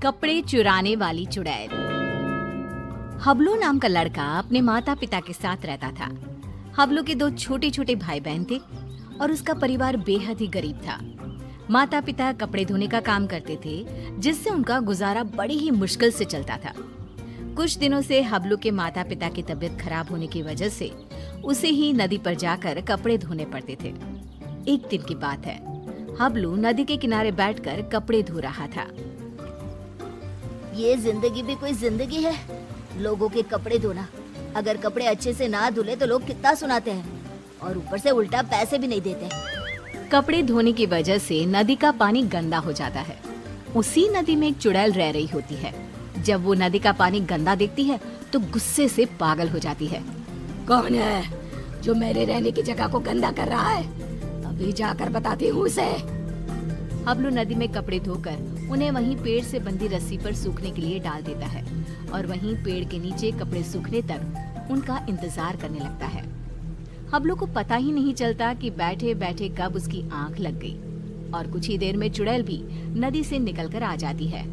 कपड़े चुराने वाली चुड़ैल। हबलू नाम का लड़का अपने माता पिता के साथ रहता था। हबलू के 2 छोटे छोटे भाई बहन थे और उसका परिवार बेहद ही गरीब था। माता पिता कपड़े धोने का काम करते थे, जिससे उनका गुजारा बड़ी ही मुश्किल से चलता था। कुछ दिनों से हबलू के माता पिता की तबीयत खराब होने की वजह से उसे ही नदी पर जाकर कपड़े धोने पड़ते थे। एक दिन की बात है, हबलू नदी के किनारे बैठकर कपड़े धो रहा था। ये जिंदगी भी कोई जिंदगी है, लोगों के कपड़े धोना। अगर कपड़े अच्छे से ना धुले तो लोग कितना सुनाते हैं और ऊपर से उल्टा पैसे भी नहीं देते। कपड़े धोने की वजह से नदी का पानी गंदा हो जाता है। उसी नदी में एक चुड़ैल रह रही होती है। जब वो नदी का पानी गंदा देखती है तो गुस्से से पागल हो जाती है। कौन है जो मेरे रहने की जगह को गंदा कर रहा है? अभी जाकर बताती हूँ उसे। हबलू नदी में कपड़े धोकर उन्हें वहीं पेड़ से बंधी रस्सी पर सूखने के लिए डाल देता है और वहीं पेड़ के नीचे कपड़े सूखने तक उनका इंतजार करने लगता है। हबलू को पता ही नहीं चलता कि बैठे बैठे कब उसकी आंख लग गई और कुछ ही देर में चुड़ैल भी नदी से निकलकर आ जाती है।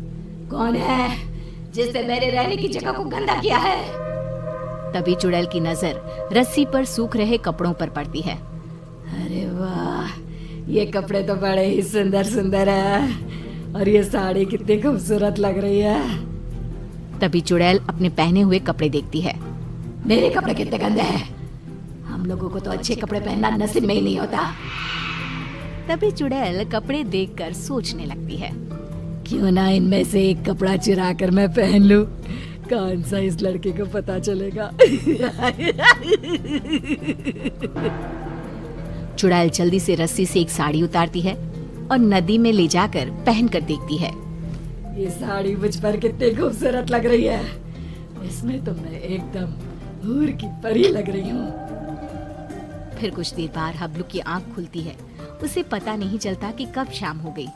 कौन है जिसने मेरे रहने की जगह को गंदा किया है? तभी चुड़ैल की नजर रस्सी पर सूख रहे कपड़ों पर पड़ती है। अरे वाह, ये कपड़े तो बड़े ही सुंदर सुंदर है और ये साड़ी कितनी खूबसूरत लग रही है। तभी चुड़ैल अपने पहने हुए कपड़े देखती है। मेरे कपड़े कितने गंदे हैं, हम लोगों को तो अच्छे कपड़े पहनना नसीब में ही नहीं होता। तभी चुड़ैल कपड़े देखकर सोचने लगती है, क्यों ना इनमें से एक कपड़ा चुरा कर मैं पहन लूं, कौन सा इस लड़के को पता चलेगा। चुड़ैल जल्दी से रस्सी से एक साड़ी उतारती है और नदी में ले जाकर पहन कर देखती है। ये साड़ी मुझ पर कितनी खूबसूरत लग रही है, इसमें तो मैं एकदम हूर की परी लग रही हूँ। फिर कुछ देर बाद हबलू की आंख खुलती है। उसे पता नहीं चलता कि कब शाम हो गई।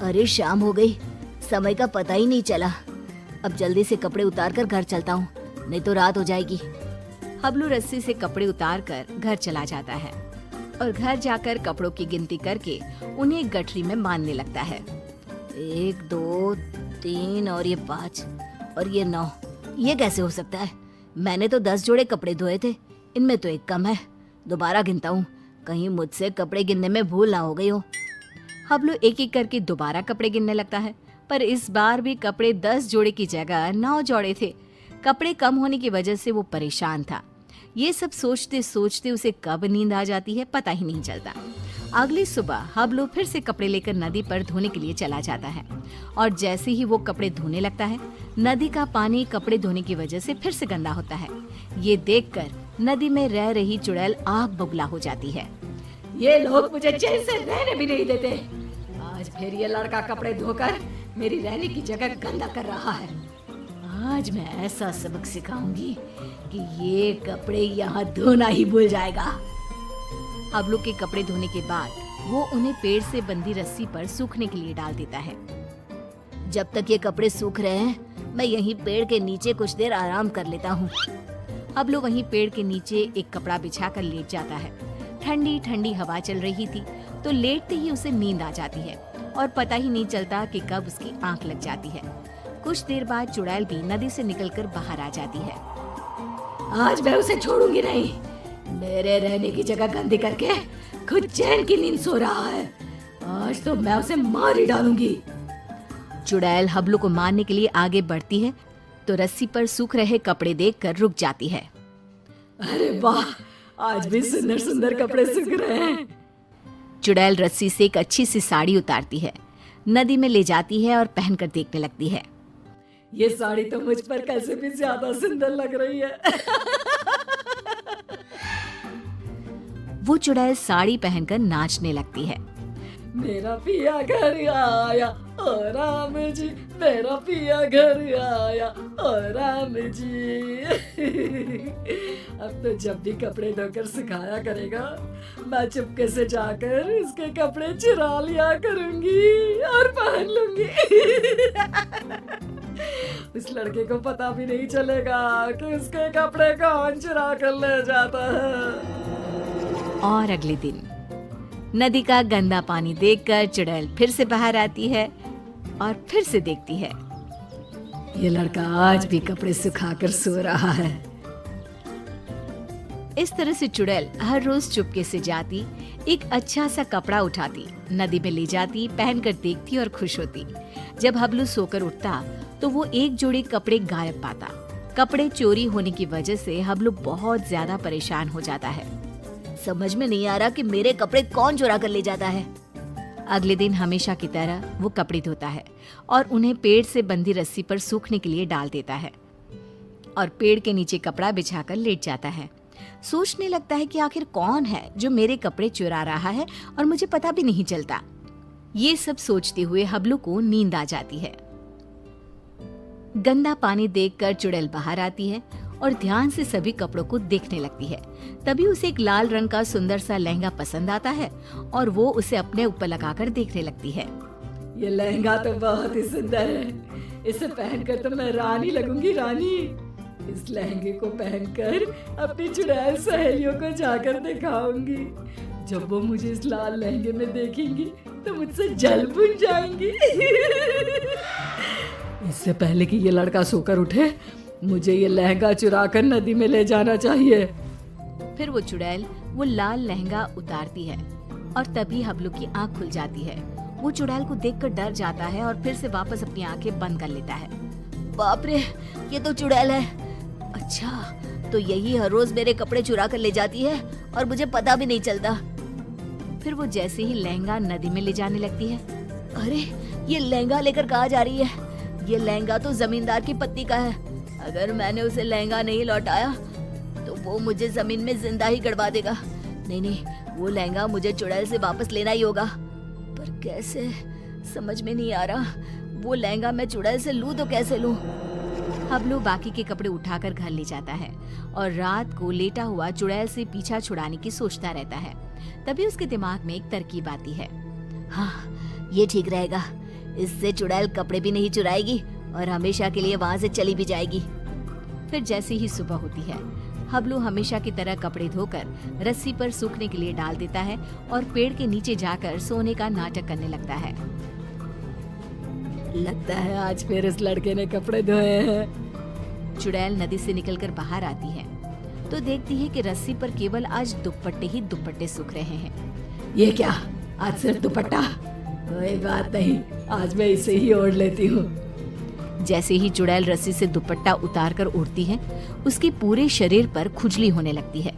अरे शाम हो गई, समय का पता ही नहीं चला। अब जल्दी से कपड़े उतार कर घर चलता हूँ, नहीं तो रात हो जाएगी। हबलू रस्सी से कपड़े उतार कर घर चला जाता है और घर जाकर कपड़ों की गिनती करके उन्हें एक गठरी में बांधने लगता है। 1 2 3 और ये 5 और ये 9, ये कैसे हो सकता है? मैंने तो 10 जोड़े कपड़े धोए थे, इनमें तो एक कम है। दोबारा गिनता हूँ, कहीं मुझसे कपड़े गिनने में भूल ना हो गई हो। हबलू एक एक करके दोबारा कपड़े गिनने लगता है, पर इस बार भी कपड़े 10 जोड़े की जगह 9 जोड़े थे। कपड़े कम होने की वजह से वो परेशान था। ये सब सोचते सोचते उसे कब नींद आ जाती है पता ही नहीं चलता। अगली सुबह हबलू फिर से कपड़े लेकर नदी पर धोने के लिए चला जाता है और जैसे ही वो कपड़े धोने लगता है, नदी का पानी कपड़े धोने की वजह से फिर से गंदा होता है। ये देखकर नदी में रह रही चुड़ैल आग बबूला हो जाती है। ये लोग मुझे चैन से रहने भी नहीं देते। आज फिर ये लड़का कपड़े धोकर मेरी रहने की जगह गंदा कर रहा है। आज मैं ऐसा सबक सिखाऊंगी कि ये कपड़े यहाँ धोना ही भूल जाएगा। हबलू के कपड़े धोने के बाद वो उन्हें पेड़ से बंधी रस्सी पर सूखने के लिए डाल देता है। जब तक ये कपड़े सूख रहे हैं, मैं यहीं पेड़ के नीचे कुछ देर आराम कर लेता हूँ। हबलू वहीं पेड़ के नीचे एक कपड़ा बिछाकर लेट जाता है। ठंडी ठंडी हवा चल रही थी तो लेटते ही उसे नींद आ जाती है और पता ही नहीं चलता कि कब उसकी आंख लग जाती है। कुछ देर बाद चुड़ैल भी नदी से निकलकर बाहर आ जाती है। आज मैं उसे छोड़ूंगी नहीं, मेरे रहने की जगह गंदी करके खुद चैन की नींद सो रहा है। आज तो मैं उसे मार ही डालूंगी। चुड़ैल हबलू को मारने के लिए आगे बढ़ती है तो रस्सी पर सूख रहे कपड़े देखकर रुक जाती है। अरे वाह, आज भी सुंदर सुंदर कपड़े सूख रहे हैं। चुड़ैल रस्सी से एक अच्छी सी साड़ी उतारती है, नदी में ले जाती है और पहनकर देखने लगती है। ये साड़ी तो मुझ पर कैसे भी ज्यादा सुंदर लग रही है। वो चुड़ैल साड़ी पहनकर नाचने लगती है। मेरा पिया घर आया ओ राम जी, मेरा पिया घर आया ओ राम जी। अब तो जब भी कपड़े धोकर सुखाया करेगा, मैं चुपके से जाकर उसके कपड़े चुरा लिया करूंगी और पहन लूंगी। उस लड़के को पता भी नहीं चलेगा कि उसके कपड़े कौन चुरा कर ले जाता है। और अगले दिन नदी का गंदा पानी देखकर चुड़ैल फिर से बाहर आती है और फिर से देखती है। ये लड़का आज भी कपड़े सुखाकर सो रहा है। इस तरह से चुड़ैल हर रोज चुपके से जाती, एक अच्छा सा कपड़ा उठाती, नदी में ले जाती, पहनकर देखती और खुश होती। जब हबलू सोकर उठता तो वो एक जोड़ी कपड़े गायब पाता। कपड़े चोरी होने की वजह से हबलू बहुत ज्यादा परेशान हो जाता है। समझ में नहीं आ रहा कि मेरे कपड़े कौन चुरा कर ले जाता है। अगले दिन हमेशा की तरह वो कपड़े धोता है और उन्हें पेड़ से बंधी रस्सी पर सूखने के लिए डाल देता है और पेड़ के नीचे कपड़ा बिछाकर लेट जाता है। सोचने लगता है कि आखिर कौन है जो मेरे कपड़े चुरा रहा है और मुझे पता भी नहीं चलता। ये सब सोचते हुए हबलू को नींद आ जाती है। गंदा पानी देखकर चुड़ैल बाहर आती है और ध्यान से सभी कपड़ों को देखने लगती है। तभी उसे एक लाल रंग का सुंदर सा लहंगा पसंद आता है और वो उसे अपने ऊपर लगाकर देखने लगती है। ये लहंगा तो बहुत ही सुंदर है। इसे पहनकर तो मैं रानी लगूंगी, रानी। इस लहंगे को पहनकर अपनी चुड़ैल सहेलियों को जाकर दिखाऊंगी। जब वो मुझे इस लाल लहंगे में देखेंगी तो मुझसे जल बुझ जाएंगी। इससे पहले कि ये लड़का सोकर उठे, मुझे ये लहंगा चुराकर नदी में ले जाना चाहिए। फिर वो चुड़ैल वो लाल लहंगा उतारती है और तभी हबलू की आंख खुल जाती है। वो चुड़ैल को देखकर डर जाता है और फिर से वापस अपनी आंखें बंद कर लेता है। बाप रे, ये तो चुड़ैल है। अच्छा, तो यही हर रोज मेरे कपड़े चुरा कर ले जाती है और मुझे पता भी नहीं चलता। फिर वो जैसे ही लहंगा नदी में ले जाने लगती है। अरे, ये लहंगा लेकर कहाँ जा रही है? ये लहंगा तो जमींदार की पत्नी का है। अगर मैंने उसे लहंगा नहीं लौटाया तो वो मुझे जमीन में जिंदा ही गड़वा देगा। नहीं, वो लहंगा मुझे चुड़ैल से वापस लेना ही होगा। पर कैसे, समझ में नहीं आ रहा। वो लहंगा मैं चुड़ैल से लूं तो कैसे लूं? हबलू बाकी के कपड़े उठाकर घर ले जाता है और रात को लेटा हुआ चुड़ैल से पीछा छुड़ाने की सोचता रहता है। तभी उसके दिमाग में एक तरकीब आती है। हाँ, ये ठीक रहेगा। इससे चुड़ैल कपड़े भी नहीं चुराएगी और हमेशा के लिए वहाँ से चली भी जाएगी। फिर जैसे ही सुबह होती है, हबलू हमेशा की तरह कपड़े धोकर रस्सी पर सूखने के लिए डाल देता है और पेड़ के नीचे जाकर सोने का नाटक करने लगता है। लगता है आज फिर इस लड़के ने कपड़े धोए हैं। चुड़ैल नदी से निकलकर बाहर आती है तो देखती है कि रस्सी पर केवल आज दुपट्टे ही दुपट्टे सूख रहे हैं। ये क्या, आज सिर्फ दुपट्टा? कोई बात नहीं, आज मैं इसे ही ओढ़ लेती हूँ। जैसे ही चुड़ैल रस्सी से दुपट्टा उतार कर उड़ती है, उसके पूरे शरीर पर खुजली होने लगती है।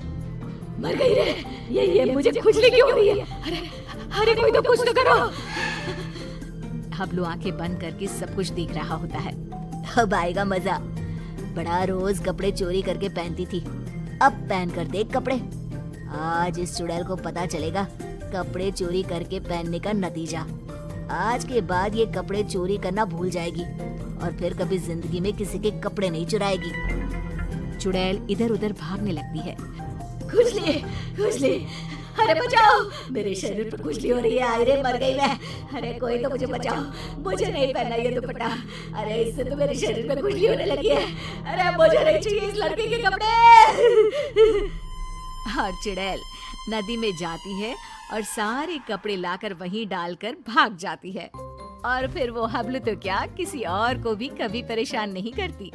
मर गई रे, ये मुझे खुजली क्यों हो रही है? अरे कोई तो कुछ तो करो। हबलू आंखें बंद करके सब कुछ देख रहा होता है। अब आएगा मजा। बड़ा रोज कपड़े चोरी करके पहनती थी, अब पहन कर देख कपड़े। आज इस चुड़ैल को पता चलेगा कपड़े चोरी करके पहनने का नतीजा। आज के बाद ये कपड़े चोरी करना भूल जाएगी और फिर कभी जिंदगी में किसी के कपड़े नहीं चुराएगी। चुड़ैल इधर उधर भागने लगती है। खुजली, अरे बचाओ, मेरे शरीर पर खुजली हो रही है। अरे मर गई मैं। अरे कोई तो मुझे बचाओ, मुझे नहीं पहनना ये दुपट्टा। अरे इससे तो मेरे शरीर में खुजली होने लगी है। अरे मुझे नहीं चाहिए इस लड़के के कपड़े। और चुड़ैल नदी में जाती है और सारे कपड़े लाकर वहीं डालकर भाग जाती है। और फिर वो हबलू तो क्या, किसी और को भी कभी परेशान नहीं करती।